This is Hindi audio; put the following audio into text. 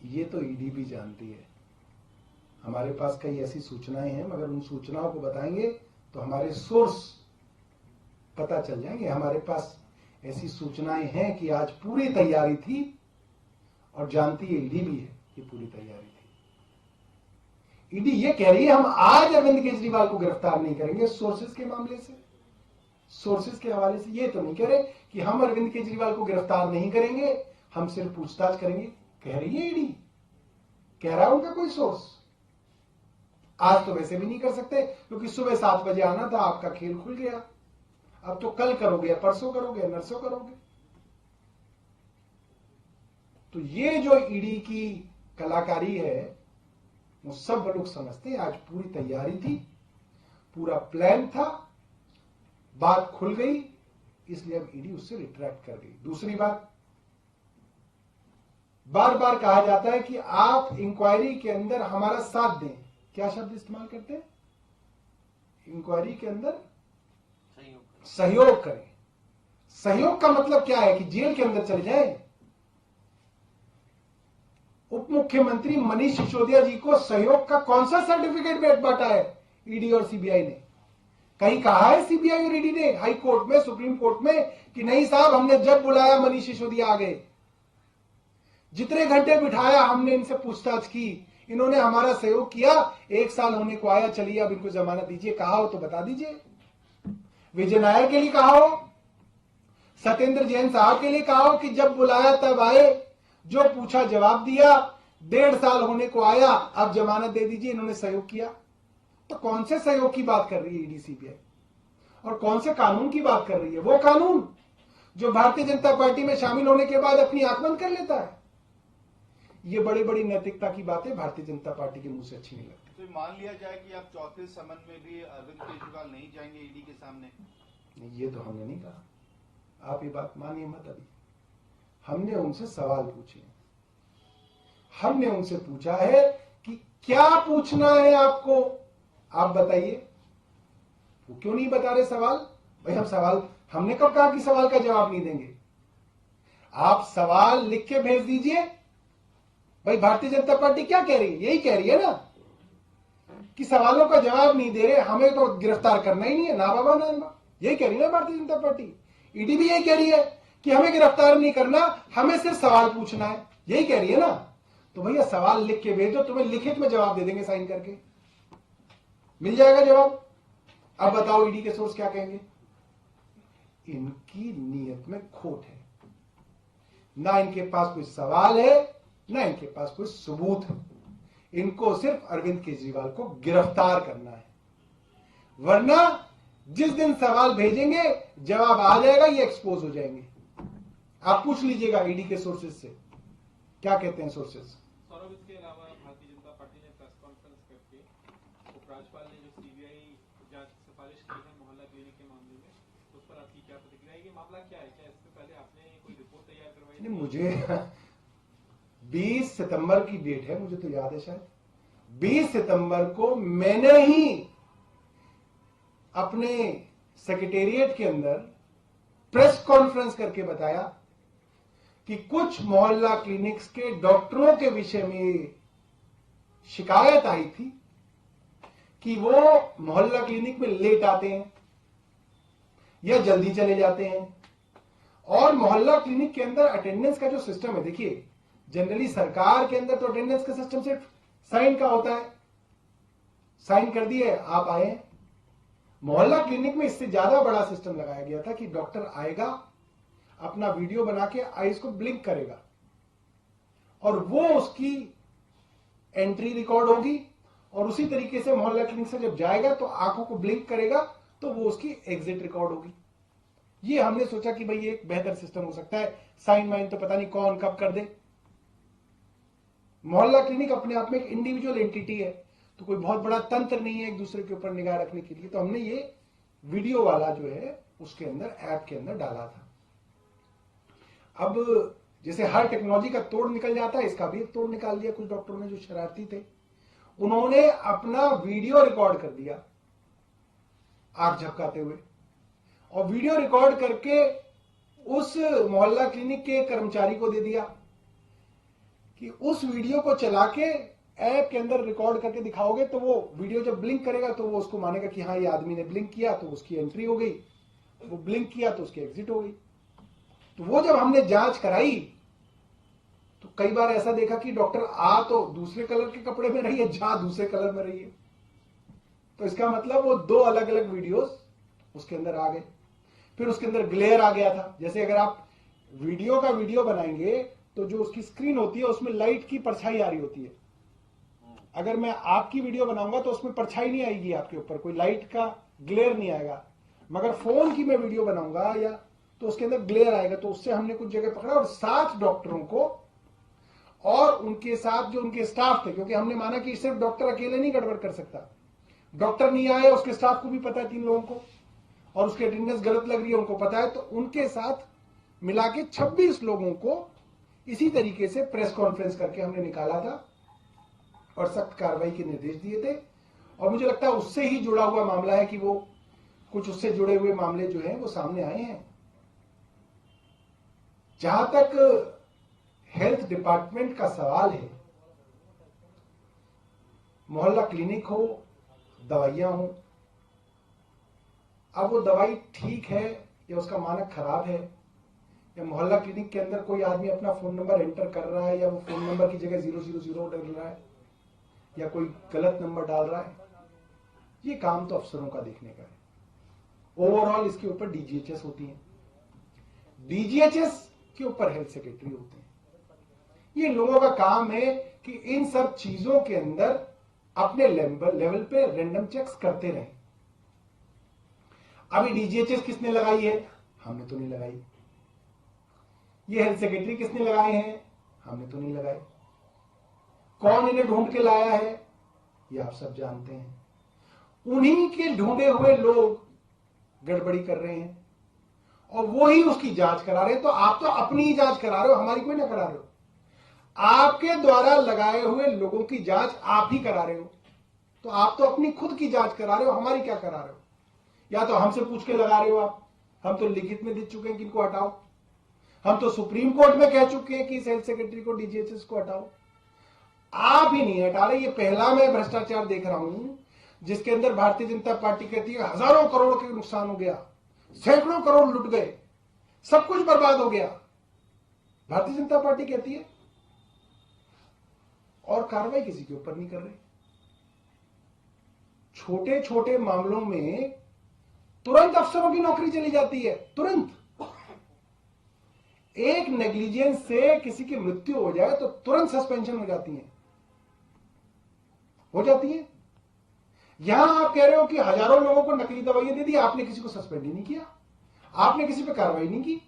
ये तो ईडी भी जानती है। हमारे पास कई ऐसी सूचनाएं हैं, मगर उन सूचनाओं को बताएंगे तो हमारे सोर्स पता चल जाएंगे। हमारे पास ऐसी सूचनाएं हैं कि आज पूरी तैयारी थी, और जानती है ईडी भी है कि पूरी तैयारी थी। ईडी ये कह रही है हम आज अरविंद केजरीवाल को गिरफ्तार नहीं करेंगे। सोर्सेज के मामले से, सोर्सेज के हवाले से ये तो नहीं कह रहे कि हम अरविंद केजरीवाल को गिरफ्तार नहीं करेंगे, हम सिर्फ पूछताछ करेंगे। कह रही है ईडी, कह रहा है उनका कोई सोर्स। आज तो वैसे भी नहीं कर सकते, क्योंकि सुबह 7 बजे आना था, आपका खेल खुल गया। अब तो कल करोगे, परसों करोगे, नरसों करोगे। तो ये जो ईडी की कलाकारी है वो सब लोग समझते हैं। आज पूरी तैयारी थी, पूरा प्लान था, बात खुल गई, इसलिए अब ईडी उससे रिट्रैक्ट कर गई। दूसरी बात, बार बार कहा जाता है कि आप इंक्वायरी के अंदर हमारा साथ दें। क्या शब्द इस्तेमाल करते हैं? इंक्वायरी के अंदर सहयोग करें। सहयोग का मतलब क्या है? कि जेल के अंदर चले जाएं। उप मुख्यमंत्री मनीष सिसोदिया जी को सहयोग का कौन सा सर्टिफिकेट बांटा है ईडी और सीबीआई ने? कहीं कहा है सीबीआई और ईडी ने हाई कोर्ट में, सुप्रीम कोर्ट में कि नहीं साहब, हमने जब बुलाया मनीष सिसोदिया आ गए, जितने घंटे बिठाया हमने इनसे पूछताछ की, इन्होंने हमारा सहयोग किया, 1 साल होने को आया, चलिए अब इनको जमानत दीजिए। कहा हो तो बता दीजिए। विजय नायर के लिए कहा हो, सत्येंद्र जैन साहब के लिए कहा हो कि जब बुलाया तब आए, जो पूछा जवाब दिया, 1.5 साल होने को आया, अब जमानत दे दीजिए, इन्होंने सहयोग किया। तो कौन से सहयोग की बात कर रही है ईडी सीबीआई? और कौन से कानून की बात कर रही है? वो कानून जो भारतीय जनता पार्टी में शामिल होने के बाद अपनी आंख बंद कर लेता है। ये बड़ी बड़ी नैतिकता की बातें भारतीय जनता पार्टी के मुंह से अच्छी नहीं लगती। तो मान लिया जाए कि आप चौथे समन में भी अरविंद केजरीवाल नहीं जाएंगे ईडी के सामने? नहीं, ये तो हमने नहीं कहा। आप ये बात मानिए मत। अभी हमने उनसे सवाल पूछे। हमने उनसे पूछा है कि क्या पूछना है आपको, आप बताइए। वो क्यों नहीं बता रहे सवाल? भाई हम सवाल, हमने कब कहा कि सवाल का जवाब नहीं देंगे? आप सवाल लिख के भेज दीजिए। भाई भारतीय जनता पार्टी क्या कह रही है? यही कह रही है ना कि सवालों का जवाब नहीं दे रहे, हमें तो गिरफ्तार करना ही नहीं है, ना बाबा ना बाबा। यही कह रही है ना भारतीय जनता पार्टी। ईडी भी यही कह रही है कि हमें गिरफ्तार नहीं करना, हमें सिर्फ सवाल पूछना है। यही कह रही है ना। तो भैया सवाल लिख के भेजो, तुम्हें लिखित में जवाब दे देंगे, साइन करके मिल जाएगा जवाब। अब बताओ ईडी के सोर्स क्या कहेंगे? इनकी नीयत में खोट है। ना इनके पास कोई सवाल है, ना इनके पास कोई सबूत है। इनको सिर्फ अरविंद केजरीवाल को गिरफ्तार करना है, वरना जिस दिन सवाल भेजेंगे जवाब आ जाएगा, ये एक्सपोज हो जाएंगे। आप पूछ लीजिएगा ईडी के सोर्सेज से क्या कहते हैं सोर्सेज। सौरभ, इसके अलावा भारतीय जनता पार्टी ने प्रेस कॉन्फ्रेंस करके उपराज्यपाल ने जो सीबीआई जांच की सिफारिश की है मोहल्ला क्लिनिक के मामले में, उस पर आपकी क्या प्रतिक्रिया है? ये मामला क्या है? क्या इससे पहले आपने कोई रिपोर्ट तैयार करवाई? नहीं, मुझे 20 सितंबर की डेट है, मुझे तो याद है शायद 20 सितंबर को मैंने ही अपने सेक्रेटेरिएट के अंदर प्रेस कॉन्फ्रेंस करके बताया कि कुछ मोहल्ला क्लिनिक्स के डॉक्टरों के विषय में शिकायत आई थी कि वो मोहल्ला क्लिनिक में लेट आते हैं या जल्दी चले जाते हैं। और मोहल्ला क्लिनिक के अंदर अटेंडेंस का जो सिस्टम है, देखिए जनरली सरकार के अंदर तो अटेंडेंस का सिस्टम सिर्फ साइन का होता है, साइन कर दिए आप आए। मोहल्ला क्लिनिक में इससे ज्यादा बड़ा सिस्टम लगाया गया था कि डॉक्टर आएगा, अपना वीडियो बना के आईज को ब्लिंक करेगा और वो उसकी एंट्री रिकॉर्ड होगी, और उसी तरीके से मोहल्ला क्लिनिक से जब जाएगा तो आंखों को ब्लिंक करेगा तो वो उसकी एग्जिट रिकॉर्ड होगी। ये हमने सोचा कि भाई एक बेहतर सिस्टम हो सकता है। साइन वाइन तो पता नहीं कौन कब कर दे। मोहल्ला क्लिनिक अपने आप में एक इंडिविजुअल एंटिटी है, तो कोई बहुत बड़ा तंत्र नहीं है एक दूसरे के ऊपर निगाह रखने के लिए। तो हमने ये वीडियो वाला जो है उसके अंदर, ऐप के अंदर डाला था। अब जैसे हर टेक्नोलॉजी का तोड़ निकल जाता है, इसका भी एक तोड़ निकाल दिया। कुछ डॉक्टरों ने जो शरारती थे, उन्होंने अपना वीडियो रिकॉर्ड कर दिया आंख झपकाते हुए, और वीडियो रिकॉर्ड करके उस मोहल्ला क्लिनिक के कर्मचारी को दे दिया कि उस वीडियो को चला के ऐप के अंदर रिकॉर्ड करके दिखाओगे तो वो वीडियो जब ब्लिंक करेगा तो वो उसको मानेगा कि हाँ ये आदमी ने ब्लिंक किया तो उसकी एंट्री हो गई, वो ब्लिंक किया तो उसकी एग्जिट हो गई। तो वो जब हमने जांच कराई तो कई बार ऐसा देखा कि डॉक्टर आ तो दूसरे कलर के कपड़े में रही है, जा दूसरे कलर में रही है। तो इसका मतलब वो दो अलग अलग वीडियोस उसके अंदर आ गए। फिर उसके अंदर ग्लेयर आ गया था। जैसे अगर आप वीडियो का वीडियो बनाएंगे तो जो उसकी स्क्रीन होती है उसमें लाइट की परछाई आ रही होती है। अगर मैं आपकी वीडियो बनाऊंगा तो उसमें परछाई नहीं आएगी आपके ऊपर, कोई लाइट का ग्लेयर नहीं आएगा। मगर फोन की मैं वीडियो बनाऊंगा या तो उसके अंदर ग्लेयर आएगा। तो उससे हमने कुछ जगह पकड़ा और 7 डॉक्टरों को और उनके साथ जो उनके स्टाफ थे, क्योंकि हमने माना कि सिर्फ डॉक्टर अकेले नहीं गड़बड़ कर सकता, डॉक्टर नहीं आए, उसके स्टाफ को भी पता है 3 लोगों को, और उसकी अटेंडेंस गलत लग रही है उनको पता है, तो उनके साथ मिला के 26 लोगों को इसी तरीके से प्रेस कॉन्फ्रेंस करके हमने निकाला था और सख्त कार्रवाई के निर्देश दिए थे। और मुझे लगता है उससे ही जुड़ा हुआ मामला है कि वो कुछ उससे जुड़े हुए मामले जो हैं वो सामने आए हैं। जहां तक हेल्थ डिपार्टमेंट का सवाल है, मोहल्ला क्लिनिक हो, दवाइयां हो, अब वो दवाई ठीक है या उसका मानक खराब है, या मोहल्ला क्लिनिक के अंदर कोई आदमी अपना फोन नंबर एंटर कर रहा है या वो फोन नंबर की जगह 000 डाल रहा है या कोई गलत नंबर डाल रहा है, ये काम तो अफसरों का देखने का है। ओवरऑल इसके ऊपर डीजीएचएस होती है, डीजीएचएस के ऊपर हेल्थ सेक्रेटरी होते हैं। ये लोगों का काम है कि इन सब चीजों के अंदर अपने लेवल पे रैंडम चेक्स करते रहें। अभी डीजीएचएस किसने लगाई है? हमने तो नहीं लगाई। ये हेल्थ सेक्रेटरी किसने लगाए हैं? हमने तो नहीं लगाए। कौन इन्हें ढूंढ के लाया है? ये आप सब जानते हैं। उन्हीं के ढूंढे हुए लोग गड़बड़ी कर रहे हैं और वो ही उसकी जांच करा रहे हैं। तो आप तो अपनी ही जांच करा रहे हो, हमारी कोई ना करा रहे हो। आपके द्वारा लगाए हुए लोगों की जांच आप ही करा रहे हो, तो आप तो अपनी खुद की जांच करा रहे हो, हमारी क्या करा रहे हो? या तो हमसे पूछ के लगा रहे हो आप। हम तो लिखित में दे चुके हैं कि इनको हटाओ। हम तो सुप्रीम कोर्ट में कह चुके हैं कि इस हेल्थ सेक्रेटरी को, डीजीएचएस को हटाओ। आप ही नहीं हटा रहे। ये पहला मैं भ्रष्टाचार देख रहा हूं जिसके अंदर भारतीय जनता पार्टी कहती है हजारों करोड़ के नुकसान हो गया, सैकड़ों करोड़ लुट गए, सब कुछ बर्बाद हो गया, भारतीय जनता पार्टी कहती है, और कार्रवाई किसी के ऊपर नहीं कर रही। छोटे छोटे मामलों में तुरंत अफसरों की नौकरी चली जाती है, तुरंत। एक नेग्लिजेंस से किसी की मृत्यु हो जाए तो तुरंत सस्पेंशन हो जाती है। यहां आप कह रहे हो कि हजारों लोगों को नकली दवाइयां दे दी, आपने किसी को सस्पेंड ही नहीं किया, आपने किसी पे कार्रवाई नहीं की।